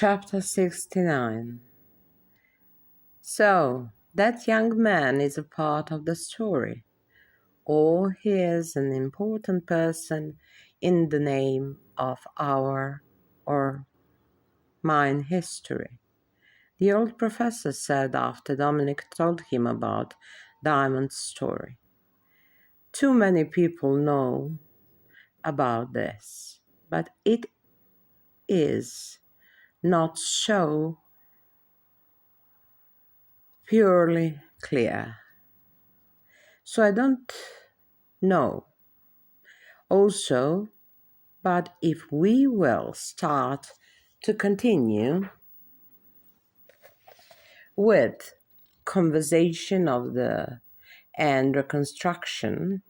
Chapter 69. So, that young man is a part of the story, or he is an important person in the name of our or mine history, the old professor said after Dominic told him about Diamond's story. Too many people know about this, but it is not so purely clear. So I don't know. Also, but if we will start to continue with conversation of the and reconstruction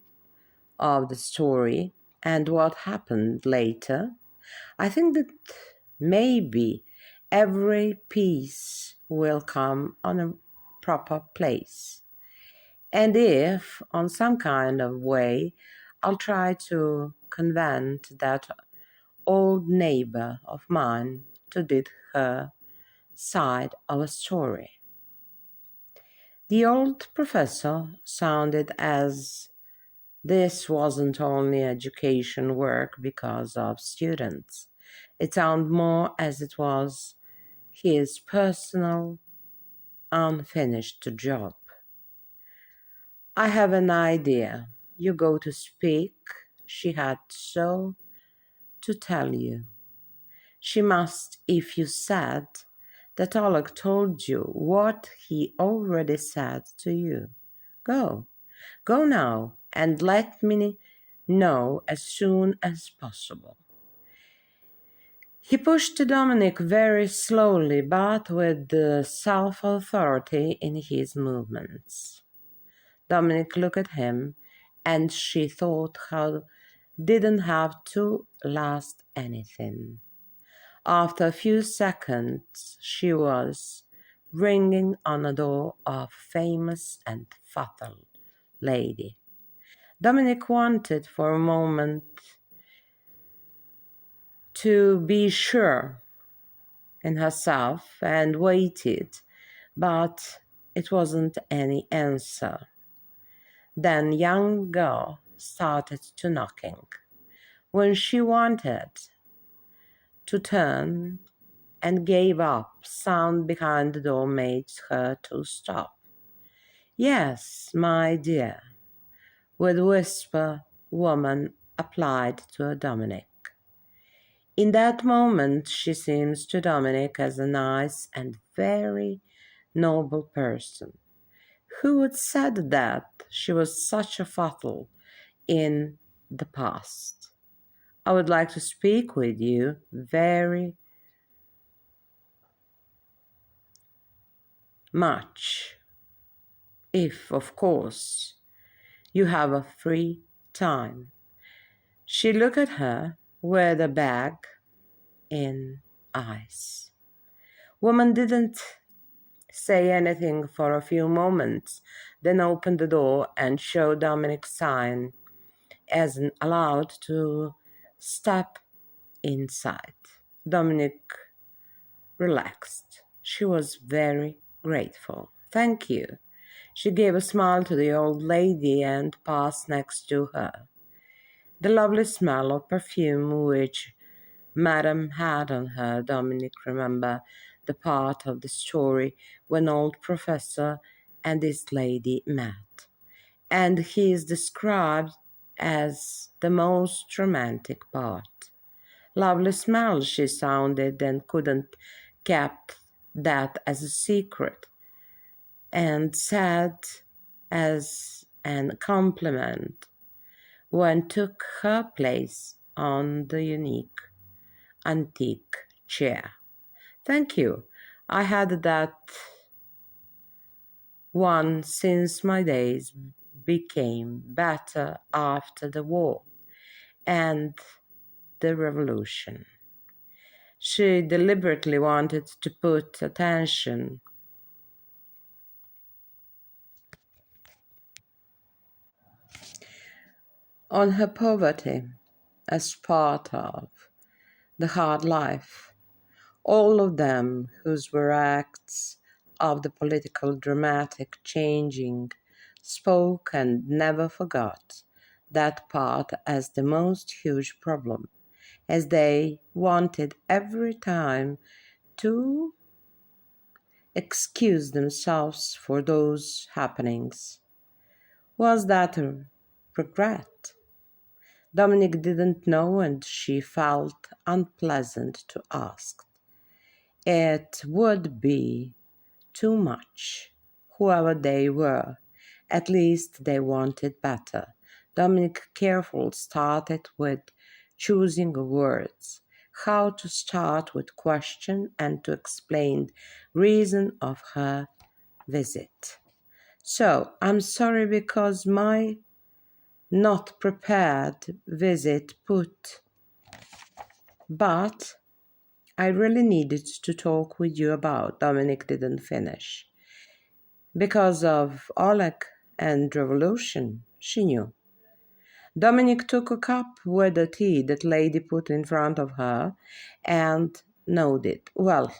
of the story and what happened later, I think that maybe every piece will come on a proper place. And if, on some kind of way, I'll try to convince that old neighbor of mine to did her side of a story. The old professor sounded as this wasn't only education work because of students. It sounded more as it was his personal, unfinished job. I have an idea. You go to speak. She had so to tell you. She must, if you said that Oleg told you what he already said to you. Go now, and let me know as soon as possible. He pushed Dominic very slowly, but with the self-authority in his movements. Dominic looked at him, and she thought how didn't have to last anything. After a few seconds, she was ringing on a door of famous and fatal lady. Dominic wanted for a moment to be sure in herself and waited, but it wasn't any answer. Then young girl started to knocking. When she wanted to turn and gave up, sound behind the door made her to stop. Yes, my dear, with whisper woman applied to Dominic. In that moment she seems to Dominic as a nice and very noble person. Who would said that she was such a fatal in the past? I would like to speak with you very much, if, of course, you have a free time. She looked at her with a bag in eyes. Woman didn't say anything for a few moments, then opened the door and showed Dominic sign as allowed to step inside. Dominic relaxed. She was very grateful. Thank you. She gave a smile to the old lady and passed next to her. The lovely smell of perfume which Madame had on her, Dominic remembered the part of the story when old professor and this lady met, and he is described as the most romantic part. Lovely smell, she sounded, and couldn't keep that as a secret, and said as an compliment when took her place on the unique antique chair. Thank you. I had that one since my days became better after the war and the revolution. She deliberately wanted to put attention on her poverty as part of the hard life all of them whose were acts of the political dramatic changing, spoke and never forgot that part as the most huge problem, as they wanted every time to excuse themselves for those happenings. Was that a regret? Dominic didn't know, and she felt unpleasant to ask. It would be too much. Whoever they were, at least they wanted better. Dominic careful started with choosing words, how to start with question and to explain reason of her visit. So, I'm sorry because my not prepared visit but I really needed to talk with you about. Dominic didn't finish. Because of Oleg and revolution, she knew. Dominic took a cup with the tea that lady put in front of her and nodded. Well,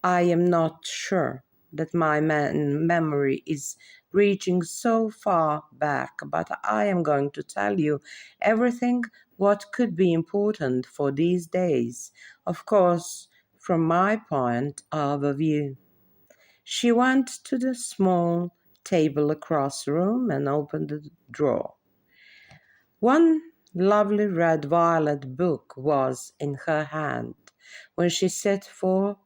I am not sure that my memory is reaching so far back, but I am going to tell you everything what could be important for these days, of course, from my point of view. She went to the small table across the room and opened the drawer. One lovely red violet book was in her hand when she sat for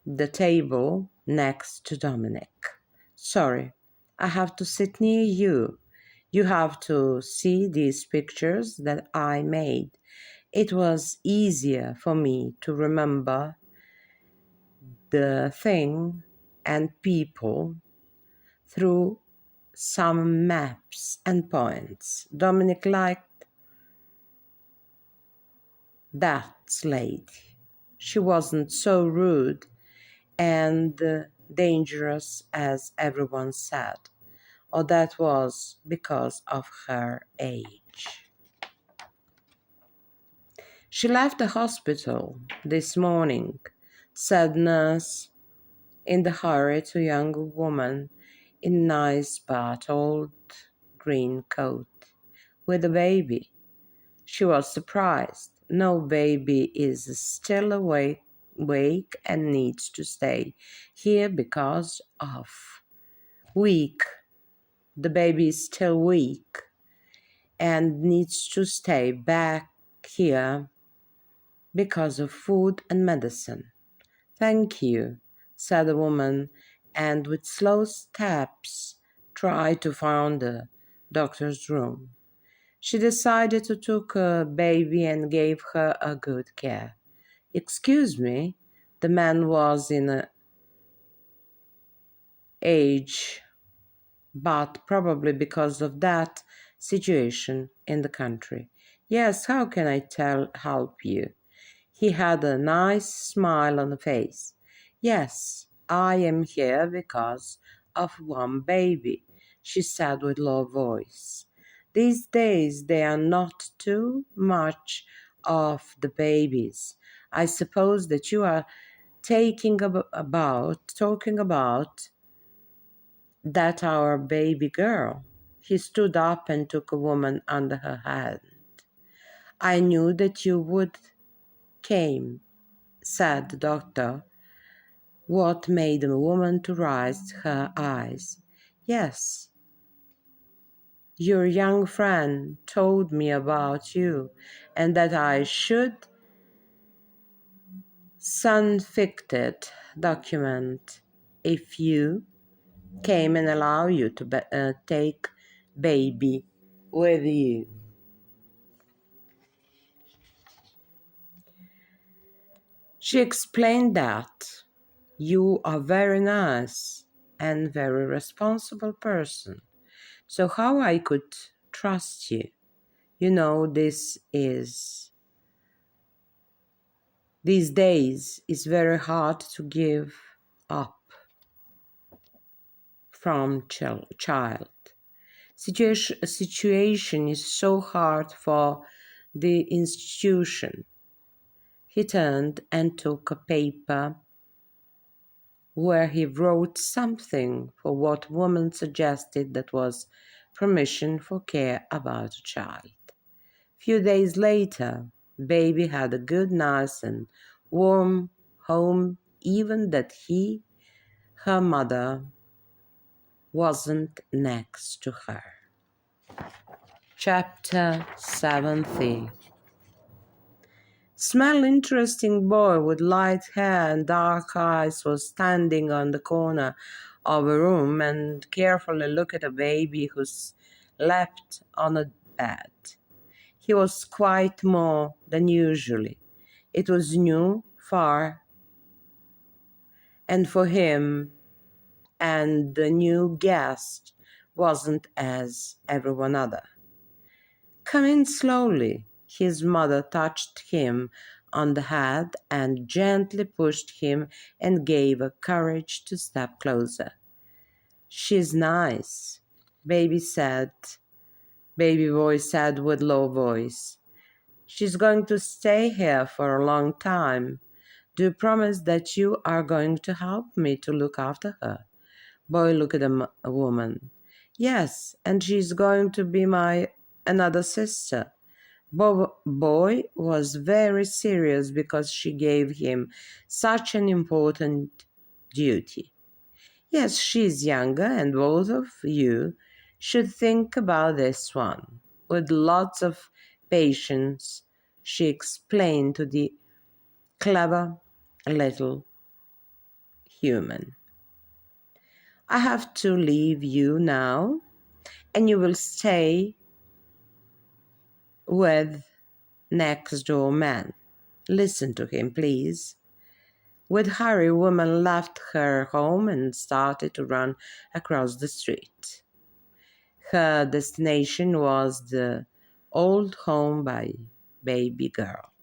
the table next to Dominic. Sorry, I have to sit near you. You have to see these pictures that I made. It was easier for me to remember the thing and people through some maps and points. Dominic liked that lady. She wasn't so rude and dangerous as everyone said, or that was because of her age. She left the hospital this morning, said nurse in the hurry to a young woman in a nice but old green coat with a baby. She was surprised. No, baby is still awake and needs to stay here because of weak. The baby is still weak and needs to stay back here because of food and medicine. Thank you, said the woman, and with slow steps tried to find the doctor's room. She decided to take a baby and gave her a good care. Excuse me, the man was in a age, but probably because of that situation in the country. Yes, how can I help you? He had a nice smile on the face. Yes, I am here because of one baby, she said with low voice. These days there are not too much of the babies. I suppose that you are talking about that our baby girl. He stood up and took a woman under her hand. I knew that you would came, said the doctor. What made the woman to raise her eyes? Yes, your young friend told me about you and that I should sanficted document if you came and allow you to take baby with you. She explained that you are very nice and very responsible person. So how I could trust you? You know, these days is very hard to give up from child. Situation is so hard for the institution. He turned and took a paper where he wrote something for what woman suggested that was permission for care about a child. Few days later, baby had a good, nice and warm home, even that her mother, wasn't next to her. Chapter 70. Small, interesting boy with light hair and dark eyes was standing on the corner of a room and carefully looked at a baby who slept on a bed. He was quite more than usually. It was new, far, and for him, and the new guest wasn't as everyone other. Come in slowly. His mother touched him on the head and gently pushed him and gave her courage to step closer. She's nice, baby boy said with low voice. She's going to stay here for a long time. Do you promise that you are going to help me to look after her? Boy looked at a woman. Yes, and she's going to be my another sister. Boy was very serious because she gave him such an important duty. Yes, she's younger, and both of you should think about this one. With lots of patience, she explained to the clever little human. I have to leave you now, and you will stay with next door man. Listen to him, please. With hurry, woman left her home and started to run across the street. Her destination was the old home by baby girl.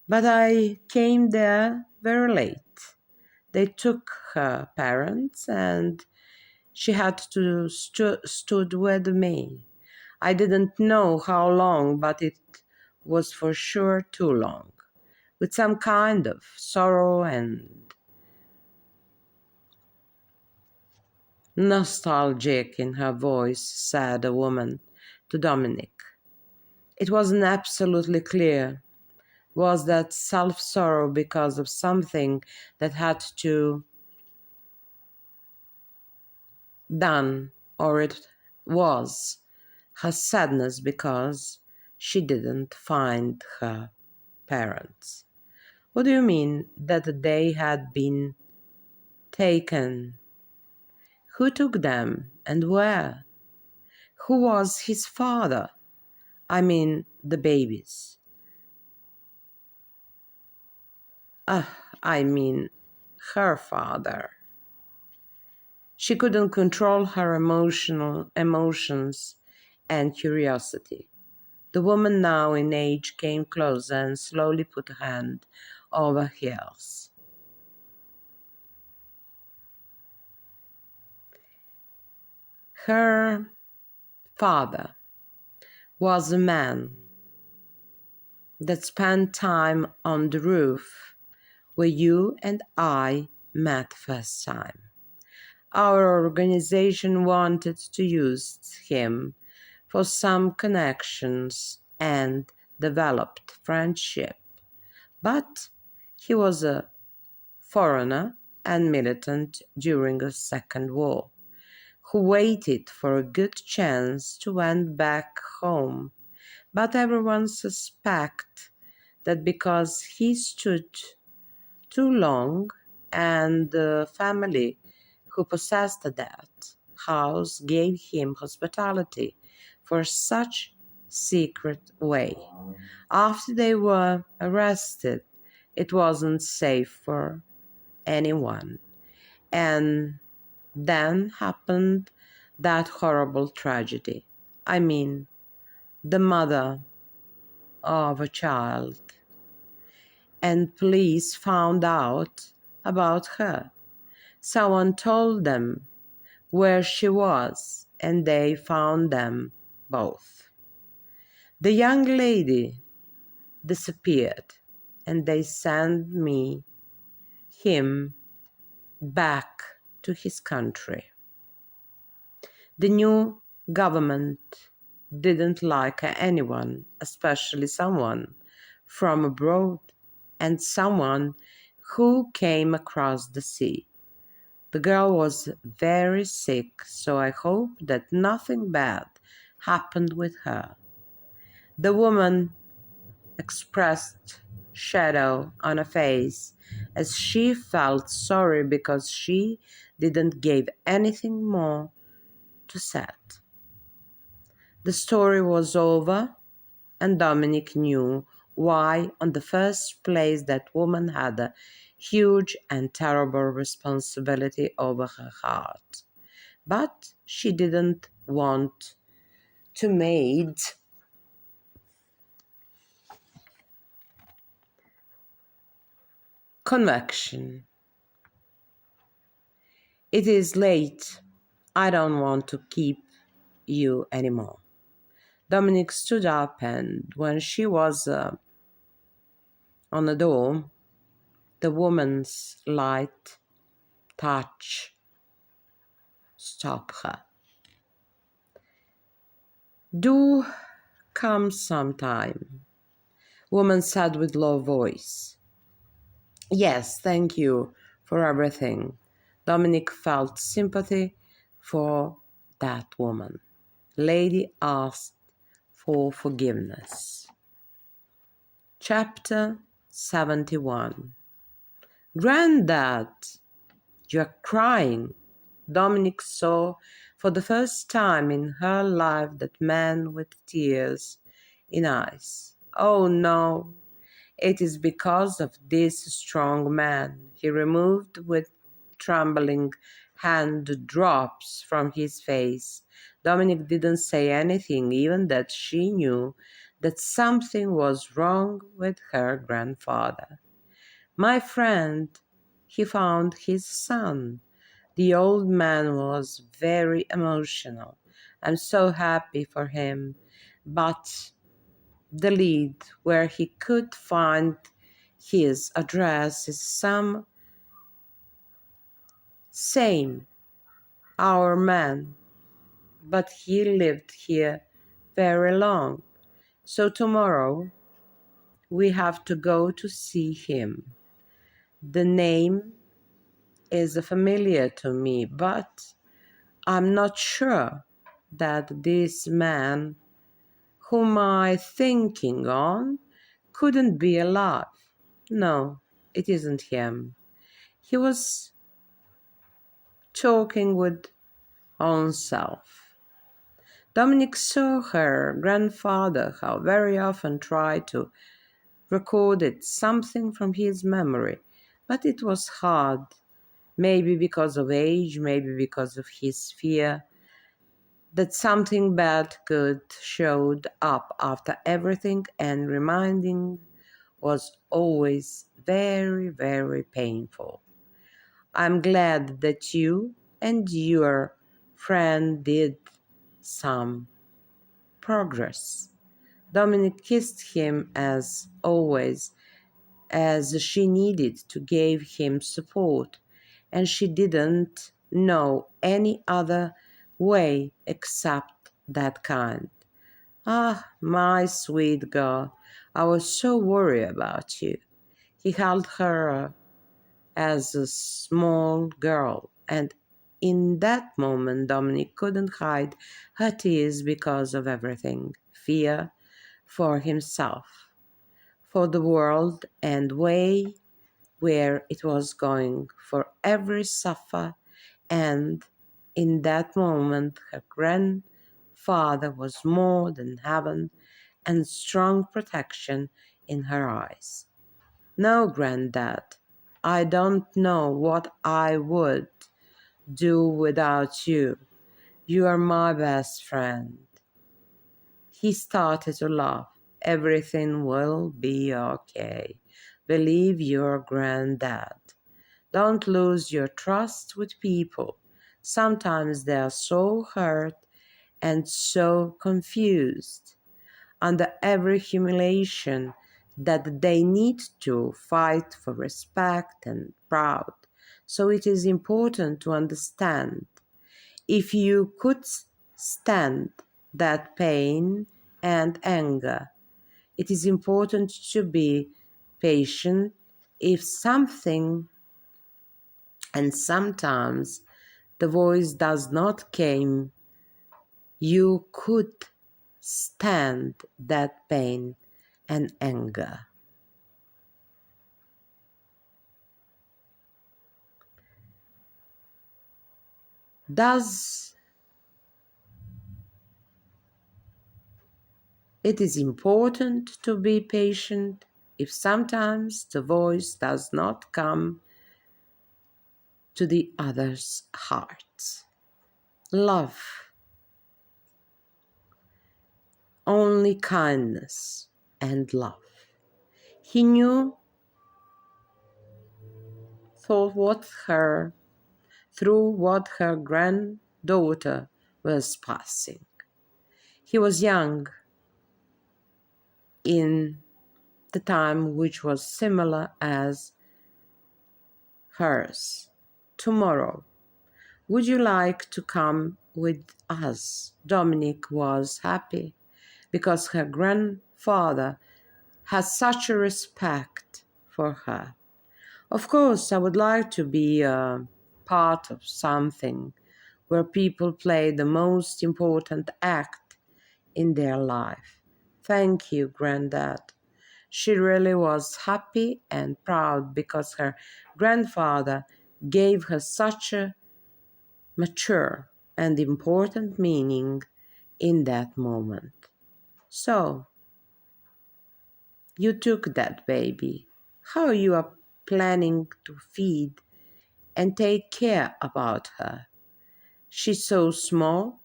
But I came there very late. They took her parents and she had to stood with me. I didn't know how long, but it was for sure too long. With some kind of sorrow and nostalgic in her voice, said a woman to Dominic. It wasn't absolutely clear. Was that self-sorrow because of something that had to done, or it was her sadness because she didn't find her parents? What do you mean that they had been taken? Who took them and where? Who was his father? I mean, the babies. I mean, her father. She couldn't control her emotions and curiosity. The woman, now in age, came closer and slowly put a hand over hers. Her father was a man that spent time on the roof where you and I met first time. Our organization wanted to use him for some connections and developed friendship, but he was a foreigner and militant during the Second War, who waited for a good chance to went back home. But everyone suspected that because he stood too long and the family who possessed that house gave him hospitality for such secret way. After they were arrested, it wasn't safe for anyone. And then happened that horrible tragedy. I mean, the mother of a child. And police found out about her. Someone told them where she was, and they found them both. The young lady disappeared, and they sent him back to his country. The new government didn't like anyone, especially someone from abroad and someone who came across the sea. The girl was very sick, so I hope that nothing bad happened with her. The woman expressed shadow on her face as she felt sorry because she didn't give anything more to say. The story was over, and Dominic knew why on the first place that woman had a huge and terrible responsibility over her heart. But she didn't want to make convection. It is late. I don't want to keep you anymore. Dominic stood up, and when she was on the door, the woman's light touch stopped her. Do come sometime, woman said with low voice. Yes, thank you for everything. Dominic felt sympathy for that woman. Lady asked for forgiveness. Chapter 71. Granddad, you're crying. Dominic saw for the first time in her life that man with tears in eyes. Oh no, it is because of this strong man. He removed with trembling hand the drops from his face. Dominic didn't say anything, even that she knew that something was wrong with her grandfather. My friend, he found his son. The old man was very emotional. I'm so happy for him. But the lead where he could find his address is some same our man, but he lived here very long. So tomorrow we have to go to see him. The name is familiar to me, but I'm not sure that this man whom I thinking on couldn't be alive. No, it isn't him. He was talking with oneself. Dominic saw her grandfather how very often tried to record it something from his memory, but it was hard, maybe because of age, maybe because of his fear that something bad could showed up after everything, and reminding was always very, very painful. I'm glad that you and your friend did some progress. Dominic kissed him as always, as she needed to give him support, and she didn't know any other way except that kind. Ah, my sweet girl, I was so worried about you. He held her as a small girl, and in that moment Dominic couldn't hide her tears because of everything: fear for himself, for the world, and way where it was going, for every suffer. And in that moment her grandfather was more than heaven and strong protection in her eyes. No, Granddad, I don't know what I would do without you. You are my best friend. He started to laugh. Everything will be okay. Believe your granddad. Don't lose your trust with people. Sometimes they are so hurt and so confused. Under every humiliation, that they need to fight for respect and proud. So it is important to understand if you could stand that pain and anger. It is important to be patient if something, and sometimes the voice does not come, you could stand that pain and anger. Thus, it is important to be patient if sometimes the voice does not come to the other's heart. Love, only kindness and love. He knew through what her granddaughter was passing. He was young in the time which was similar as hers. Tomorrow, would you like to come with us? Dominic was happy because her grandfather had such a respect for her. Of course, I would like to be a part of something where people play the most important act in their life. Thank you, Granddad. She really was happy and proud because her grandfather gave her such a mature and important meaning in that moment. So, you took that baby. How you are planning to feed and take care about her? She's so small,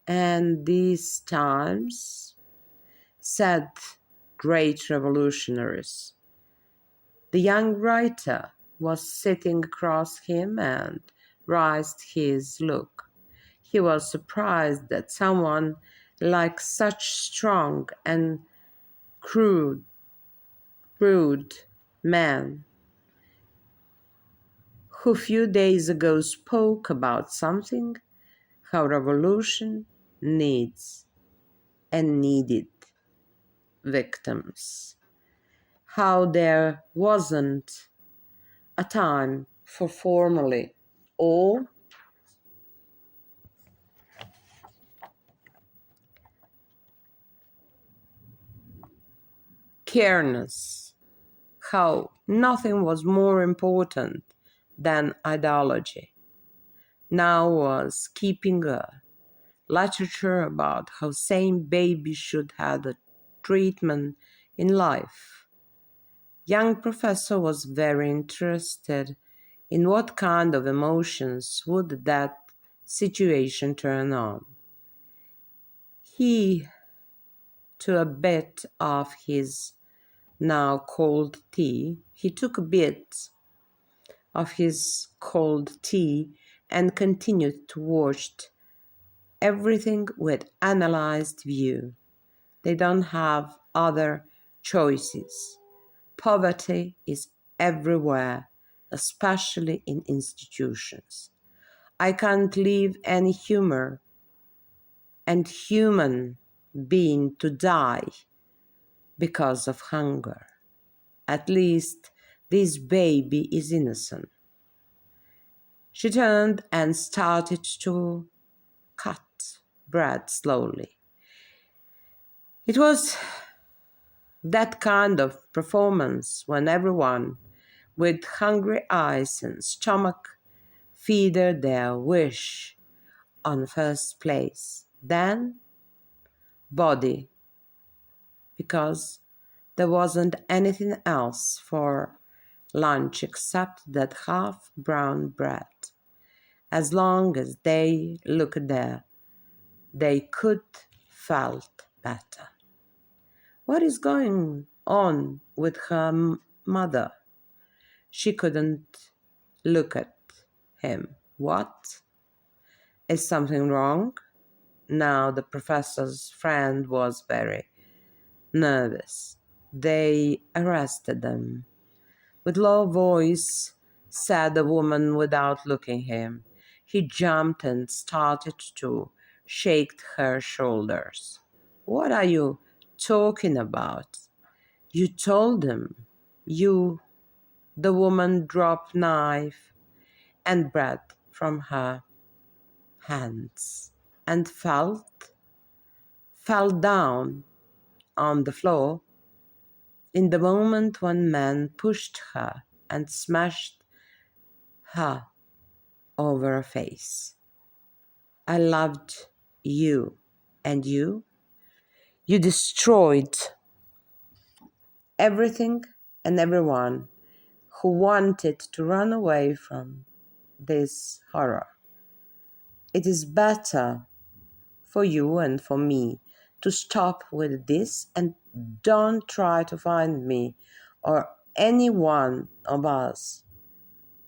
and these times, said great revolutionaries. The young writer was sitting across him and raised his look. He was surprised that someone like such strong and rude man, who few days ago spoke about something how revolution needs and needed victims, how there wasn't a time for formally or careness, how nothing was more important than ideology. Now was keeping a literature about how same baby should have a treatment in life. Young professor was very interested in what kind of emotions would that situation turn on. He, to a bit of his now cold tea, he took a bit of his cold tea and continued to watch everything with analyzed view. They don't have other choices. Poverty is everywhere, especially in institutions. I can't leave any human being to die because of hunger. At least this baby is innocent. She turned and started to cut bread slowly. It was that kind of performance when everyone with hungry eyes and stomach feeder their wish on first place, then body, because there wasn't anything else for lunch except that half brown bread. As long as they looked there, they could felt better. What is going on with her mother? She couldn't look at him. What? Is something wrong? Now the professor's friend was very nervous. They arrested them. With low voice, said the woman without looking him. He jumped and started to shake her shoulders. What are you talking about? You told them. You, the woman dropped knife and bread from her hands and fell down on the floor in the moment one man pushed her and smashed her over her face. I loved you, and you destroyed everything and everyone who wanted to run away from this horror. It is better for you and for me to stop with this and don't try to find me or any one of us.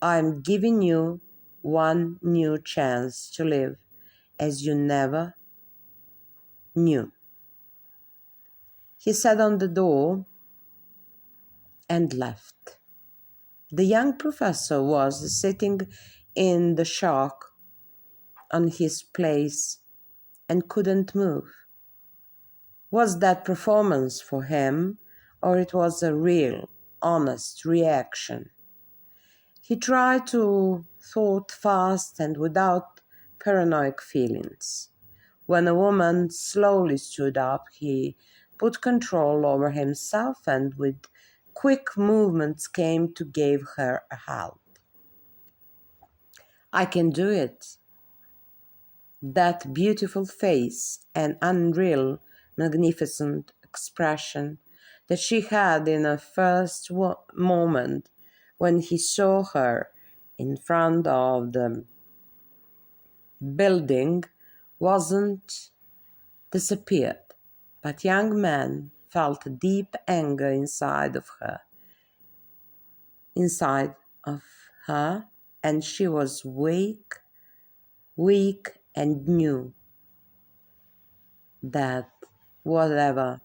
I'm giving you one new chance to live as you never knew. He sat on the door and left. The young professor was sitting in the shock on his place and couldn't move. Was that performance for him, or it was a real, honest reaction? He tried to thought fast and without paranoid feelings. When a woman slowly stood up, he put control over himself and with quick movements came to give her a help. I can do it. That beautiful face and unreal, magnificent expression that she had in a first moment when he saw her in front of the building wasn't disappeared, but young man felt a deep anger inside of her, and she was weak, and knew that whatever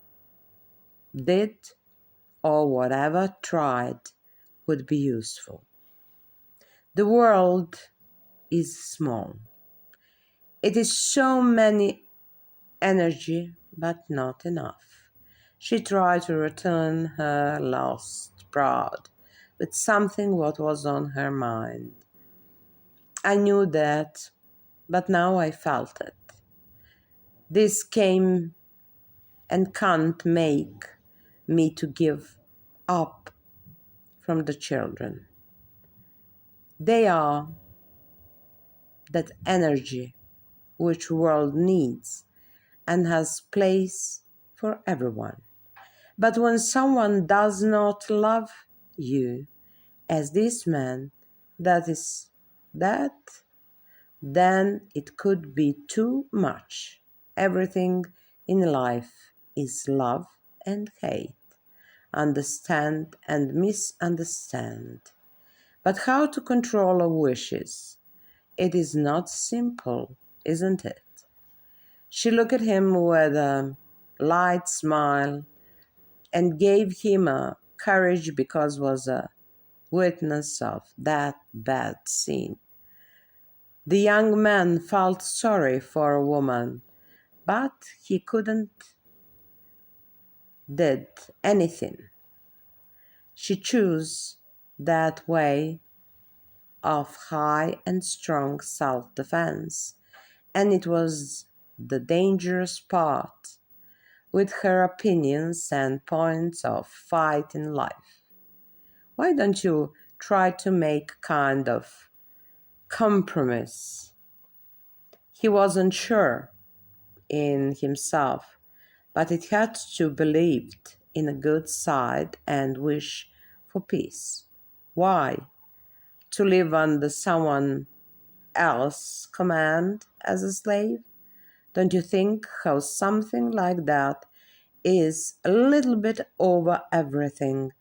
did or whatever tried would be useful. The world is small. It is so many energy, but not enough. She tried to return her lost pride with something what was on her mind. I knew that, but now I felt it. This came and can't make me to give up from the children. They are that energy which world needs and has place for everyone. But when someone does not love you as this man, that is that, then it could be too much. Everything in life is love and hate, understand and misunderstand. But how to control our wishes? It is not simple, isn't it? She looked at him with a light smile and gave him a courage because was a witness of that bad scene. The young man felt sorry for a woman, but he couldn't did anything. She chose that way of high and strong self-defense, and it was the dangerous part with her opinions and points of fight in life. Why don't you try to make kind of compromise? He wasn't sure in himself, but it had to believe in a good side and wish for peace. Why? To live under someone else's command as a slave? Don't you think how something like that is a little bit over everything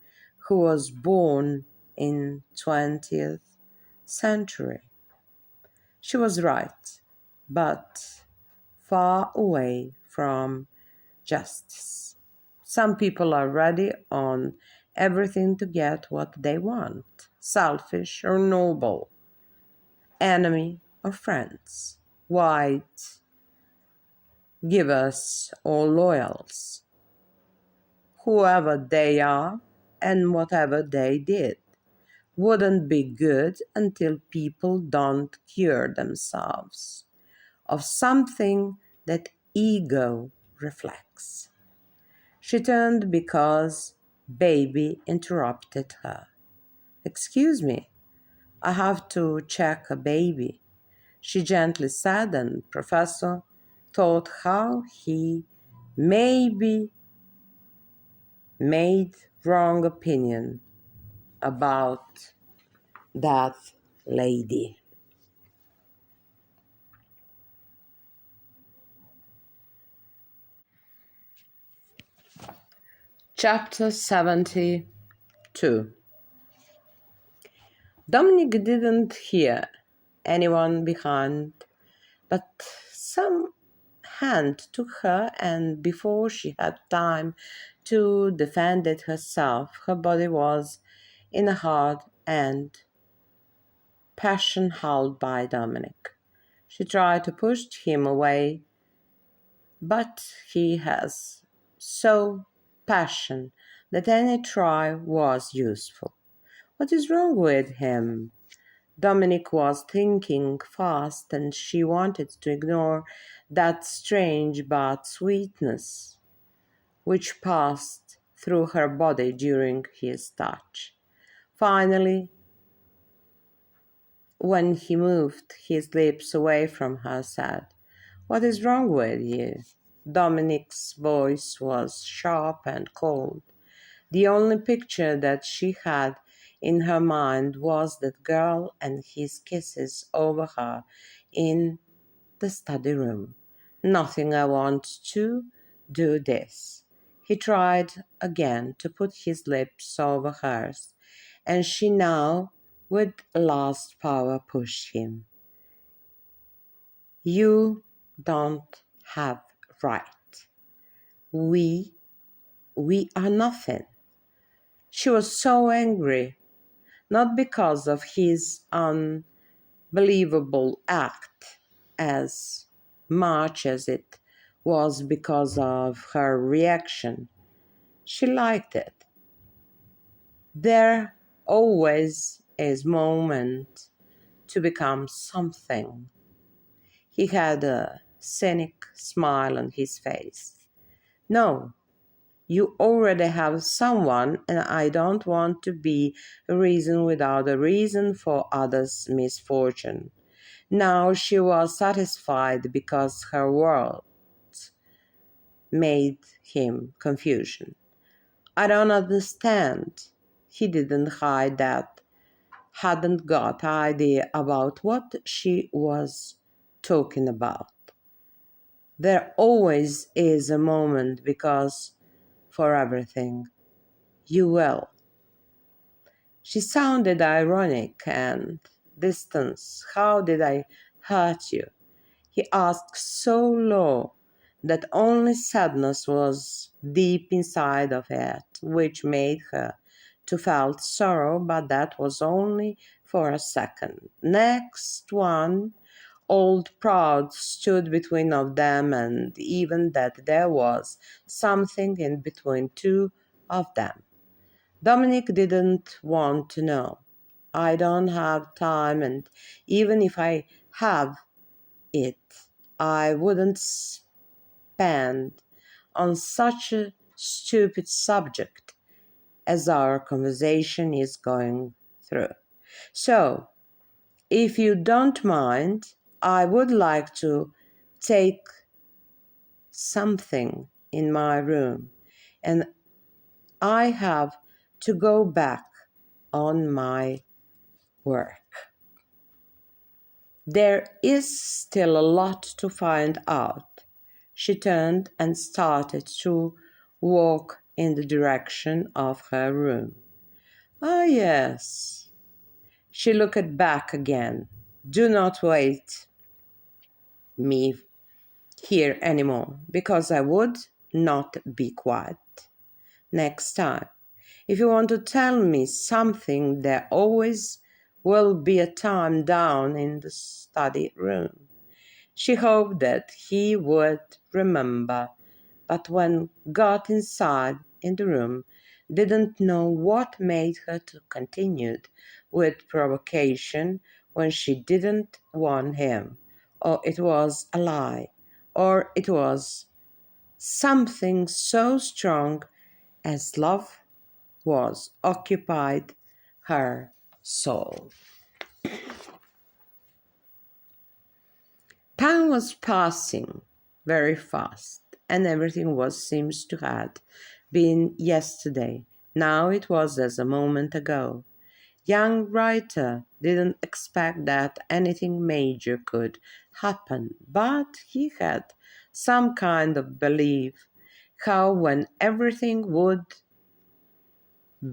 who was born in 20th century? She was right, but far away from justice. Some people are ready on everything to get what they want, selfish or noble, enemy or friends, white, givers or loyals, whoever they are and whatever they did wouldn't be good until people don't cure themselves of something that ego reflects. She turned because baby interrupted her. Excuse me, I have to check a baby, she gently said, and Professor thought how he maybe made wrong opinion about that lady. Chapter 72. Dominic didn't hear anyone behind, but some hand took her, and before she had time to defend it herself, her body was in a hard and passion held by Dominic. She tried to push him away, but he has so passion that any try was useful. What is wrong with him? Dominic was thinking fast, and she wanted to ignore that strange but sweetness which passed through her body during his touch. Finally, when he moved his lips away from her, said, "What is wrong with you?" Dominic's voice was sharp and cold. The only picture that she had in her mind was that girl and his kisses over her in the study room. "Nothing, I want to do this." He tried again to put his lips over hers, and she now, with last power, pushed him. "You don't have right. We are nothing." She was so angry, not because of his unbelievable act as much as it was because of her reaction. She liked it. There always is moment to become something. He had a cynic smile on his face. "No, you already have someone, and I don't want to be a reason without a reason for others' misfortune." Now she was satisfied because her words made him confusion. "I don't understand." He didn't hide that, hadn't got idea about what she was talking about. There always is a moment because for everything. "You will." She sounded ironic and distant. "How did I hurt you?" he asked so low that only sadness was deep inside of it, which made her to felt sorrow, but that was only for a second. Next one, old Proud stood between of them, and even that there was something in between two of them. Dominic didn't want to know. "I don't have time, and even if I have it, I wouldn't spend on such a stupid subject as our conversation is going through. So, if you don't mind, I would like to take something in my room, and I have to go back on my work. There is still a lot to find out." She turned and started to walk in the direction of her room. "Ah, yes." She looked back again. "Do not wait me here anymore, because I would not be quiet." next time. If you want to tell me something, there always will be a time down in the study room. She hoped that he would remember, but when got inside in the room, didn't know what made her to continue with provocation when she didn't want him, or it was a lie, or it was something so strong as love was occupied her soul. Time was passing very fast, and everything seems to have been yesterday. Now it was as a moment ago. Young writer didn't expect that anything major could happen, but he had some kind of belief how when everything would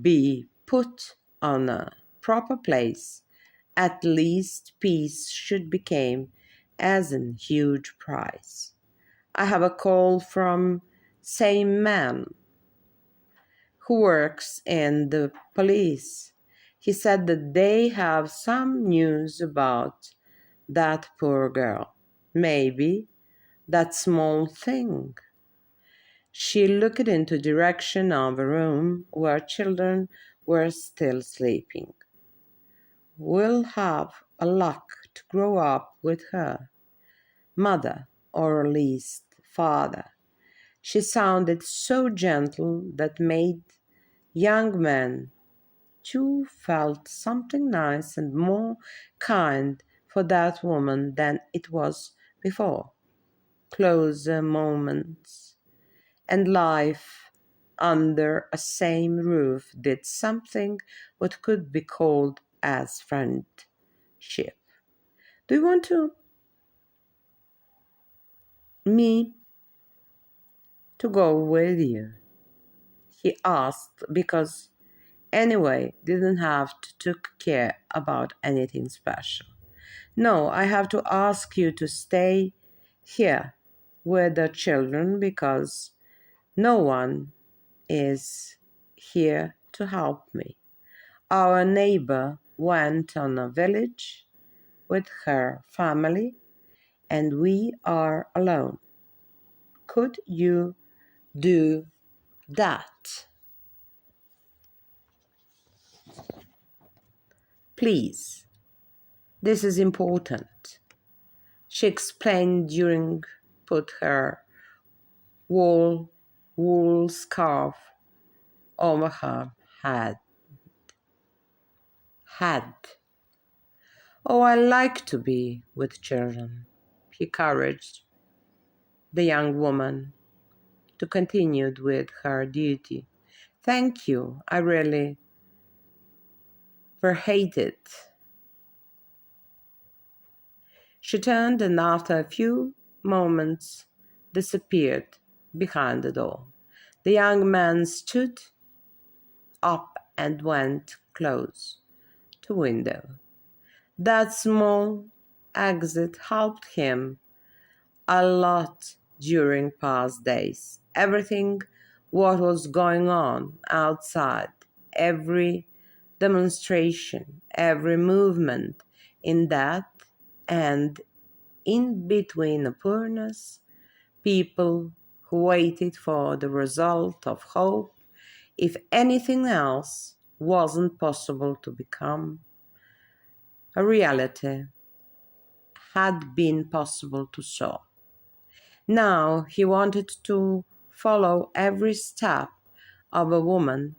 be put on a proper place, at least peace should become as an huge prize. I have a call from same man who works in the police. He said that they have some news about that poor girl. Maybe that small thing. She looked into the direction of a room where children were still sleeping. We'll have a luck to grow up with her, mother, or at least father. She sounded so gentle that made young men too felt something nice and more kind for that woman than it was before. Closer moments and life under a same roof did something what could be called as friendship. Do you want me to go with you? He asked because anyway didn't have to take care about anything special. No, I have to ask you to stay here with the children because no one is here to help me. Our neighbor went on a village with her family and we are alone. Could you do that? Please, this is important. She explained during put her wool scarf over her head. Oh, I like to be with children. He encouraged the young woman to continue with her duty. Thank you. I really hate it. She turned and after a few moments disappeared behind the door. The young man stood up and went close to the window. That small exit helped him a lot during past days. Everything what was going on outside, every demonstration, every movement in that and in between the poorness, people who waited for the result of hope, if anything else wasn't possible to become a reality, had been possible to show. Now he wanted to follow every step of a woman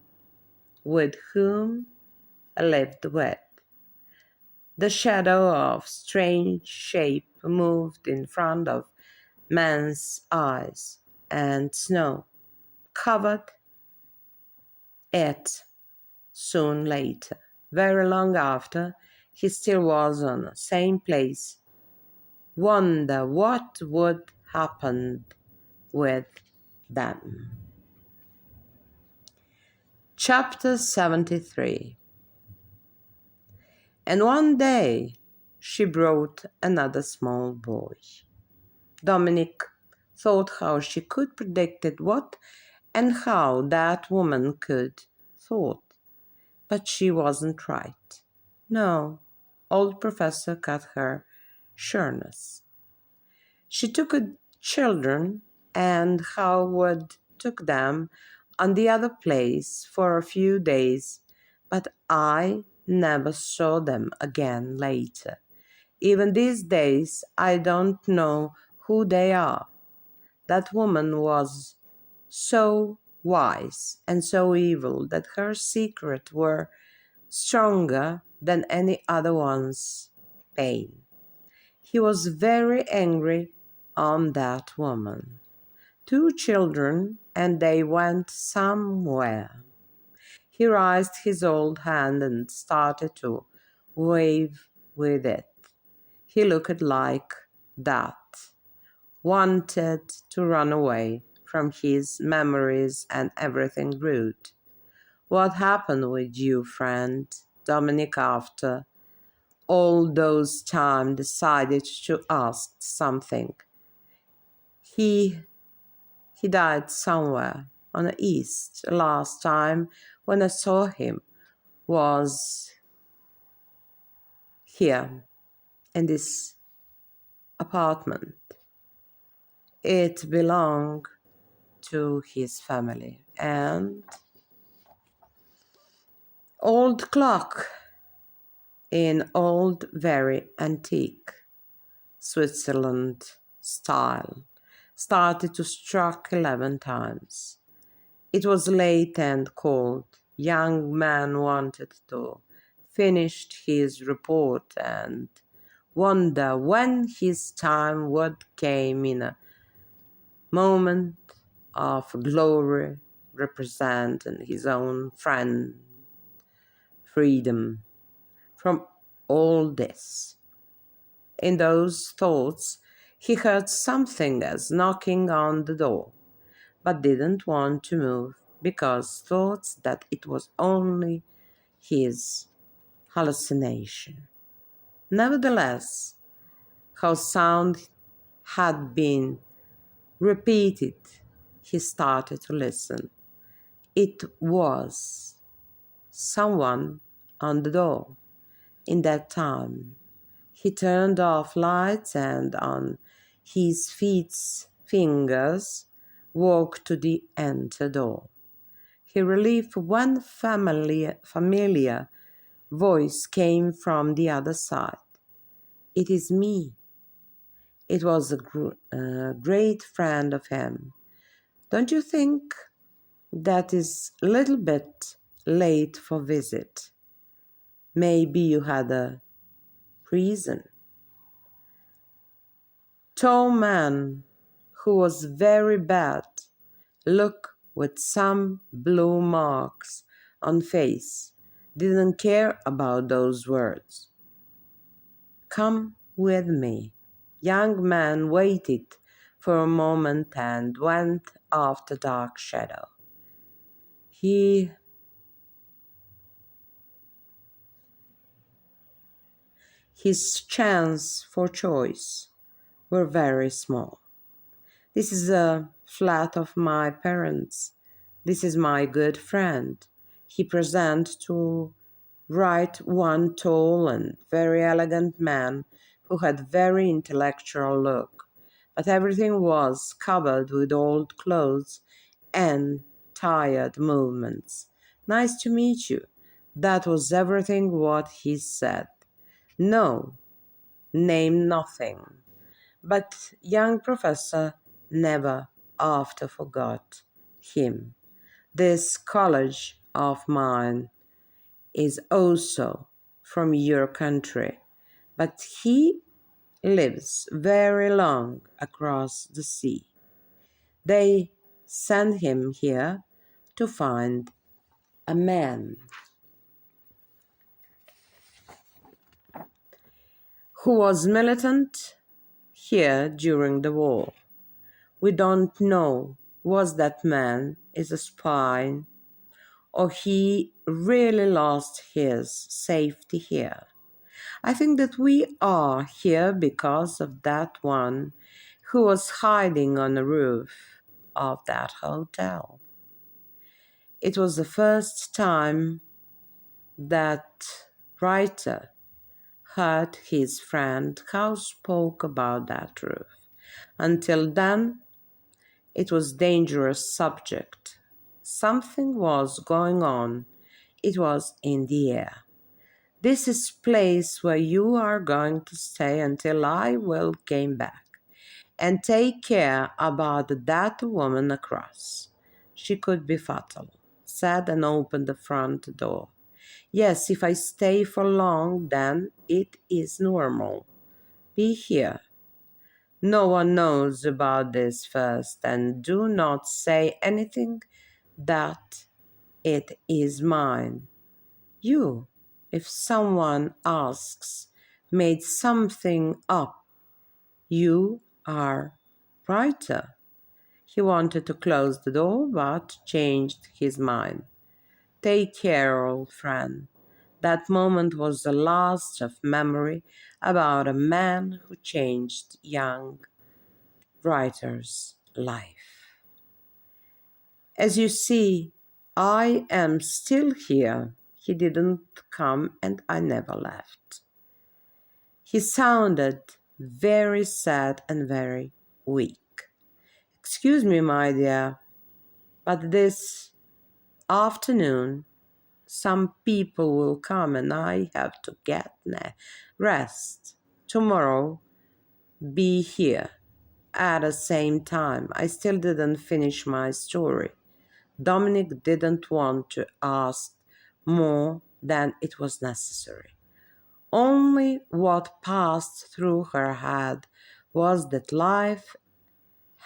with whom he lived with. The shadow of strange shape moved in front of man's eyes, and snow covered it soon later. Very long after, he still was on the same place. Wonder what would happen with them. Chapter 73. And one day she brought another small boy. Dominic thought how she could predict what and how that woman could thought. But she wasn't right. No, old professor cut her sureness. She took her children, and Howard took them on the other place for a few days, but I never saw them again later. Even these days, I don't know who they are. That woman was so wise and so evil that her secrets were stronger than any other one's pain. He was very angry on that woman. 2 children, and they went somewhere. He raised his old hand and started to wave with it. He looked like that, wanted to run away from his memories and everything rude. What happened with you, friend? Dominic, after all those time, decided to ask something. He died somewhere on the east. Last time when I saw him was here in this apartment. It belonged to his family. And old clock in old, very antique Switzerland style started to strike 11 times. It was late and cold. Young man wanted to finish his report and wonder when his time would come in a moment of glory, representing his own friend freedom from all this. In those thoughts, he heard something as knocking on the door, but didn't want to move because thought that it was only his hallucination. Nevertheless, how sound had been repeated, he started to listen. It was someone on the door. In that time, he turned off lights and on his feet's fingers walked to the enter door. He relieved one familiar voice came from the other side. It is me. It was a great friend of him. Don't you think that is a little bit late for visit? Maybe you had a reason. Tall man who was very bad, look with some blue marks on face, didn't care about those words. Come with me. Young man waited for a moment and went after dark shadow. His chance for choice were very small. This is a flat of my parents. This is my good friend. He presented to right one tall and very elegant man who had very intellectual look, but everything was covered with old clothes and tired movements. Nice to meet you. That was everything what he said. No, name nothing. But young professor never after forgot him. This college of mine is also from your country, but he lives very long across the sea. They sent him here to find a man who was militant here during the war. We don't know was that man is a spy or he really lost his safety here. I think that we are here because of that one who was hiding on the roof of that hotel. It was the first time that writer heard his friend how spoke about that truth. Until then, it was dangerous subject. Something was going on. It was in the air. This is place where you are going to stay until I will came back. And take care about that woman across. She could be fatal, said and opened the front door. Yes, if I stay for long, then it is normal. Be here. No one knows about this first, and do not say anything that it is mine. You, if someone asks, made something up. You are writer. He wanted to close the door, but changed his mind. Take care, old friend. That moment was the last of memory about a man who changed young writer's life. As you see, I am still here. He didn't come and I never left. He sounded very sad and very weak. Excuse me, my dear, but this afternoon some people will come and I have to get rest. Tomorrow, be here at the same time. I still didn't finish my story. Dominic didn't want to ask more than it was necessary. Only what passed through her head was that life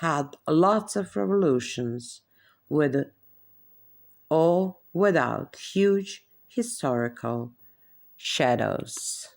had lots of revolutions, with or without huge historical shadows.